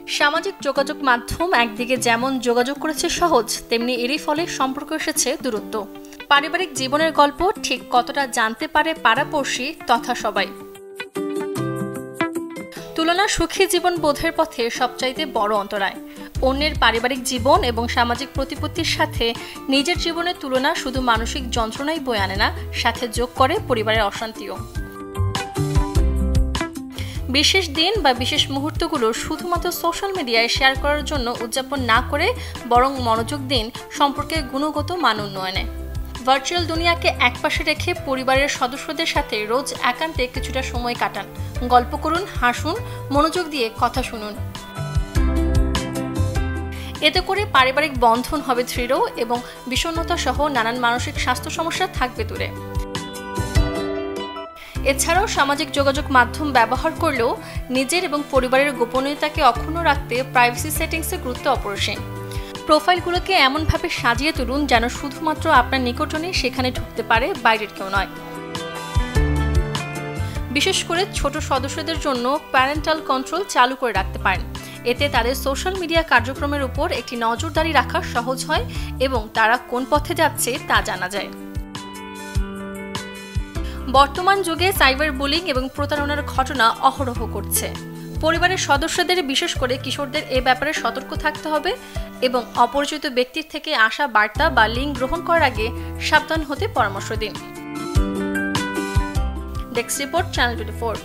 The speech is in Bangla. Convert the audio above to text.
সামাজিক যোগাযোগ মাধ্যম একদিকে যেমন যোগাযোগ করেছে সহজ, তেমনি এরই ফলে সম্পর্ক এসেছে দূরত্ব। পারিবারিক জীবনের গল্প ঠিক কতটা জানতে পারে পাড়াপড়শি তথা সবাই। তুলনা সুখী জীবন বোধের পথে সবচাইতে বড় অন্তরায়। অন্যের পারিবারিক জীবন এবং সামাজিক প্রতিপত্তির সাথে নিজের জীবনের তুলনা শুধু মানসিক যন্ত্রণাই বয়ে আনে না, সাথে যোগ করে পরিবারের অশান্তিও। বিশেষ দিন বা বিশেষ মুহূর্তগুলো শুধুমাত্র সোশ্যাল মিডিয়ায় শেয়ার করার জন্য উদযাপন না করে বরং মনোযোগ দিন সম্পর্কের গুণগত মান উন্নয়নে। ভার্চুয়াল দুনিয়াকে একপাশে রেখে পরিবারের সদস্যদের সাথে রোজ একান্তে কিছুটা সময় কাটান, গল্প করুন, হাসুন, মনোযোগ দিয়ে কথা শুনুন। এতে করে পারিবারিক বন্ধন হবে দৃঢ় এবং বিষণ্ণতা সহ নানান মানসিক স্বাস্থ্য সমস্যা থাকবে দূরে। এছাড়াও সামাজিক যোগাযোগ মাধ্যম ব্যবহার করলেও নিজের এবং পরিবারের গোপনীয়তাকে অক্ষুণ্ণ রাখতে প্রাইভেসি সেটিংসের গুরুত্ব অপরিসীম। প্রোফাইলগুলোকে এমনভাবে সাজিয়ে তুলুন যেন শুধুমাত্র আপনার নিকটজনই সেখানে ঢুকতে পারে, বাইরের কেউ নয়। বিশেষ করে ছোট সদস্যদের জন্য প্যারেন্টাল কন্ট্রোল চালু করে রাখতে পারেন। এতে তাদের সোশ্যাল মিডিয়া কার্যক্রমের উপর একটি নজরদারি রাখা সহজ হয় এবং তারা কোন পথে যাচ্ছে তা জানা যায়। বর্তমান যুগে সাইবার বুলিং এবং প্রতারণার ঘটনা অহরহ ঘটছে। পরিবারের সদস্যদের, বিশেষ করে কিশোরদের এ ব্যাপারে সতর্ক থাকতে হবে এবং অপরিচিত ব্যক্তির থেকে আসা বার্তা বা লিঙ্ক গ্রহণ করার আগে সাবধান হতে পরামর্শ দিন। Desk report, channel 24।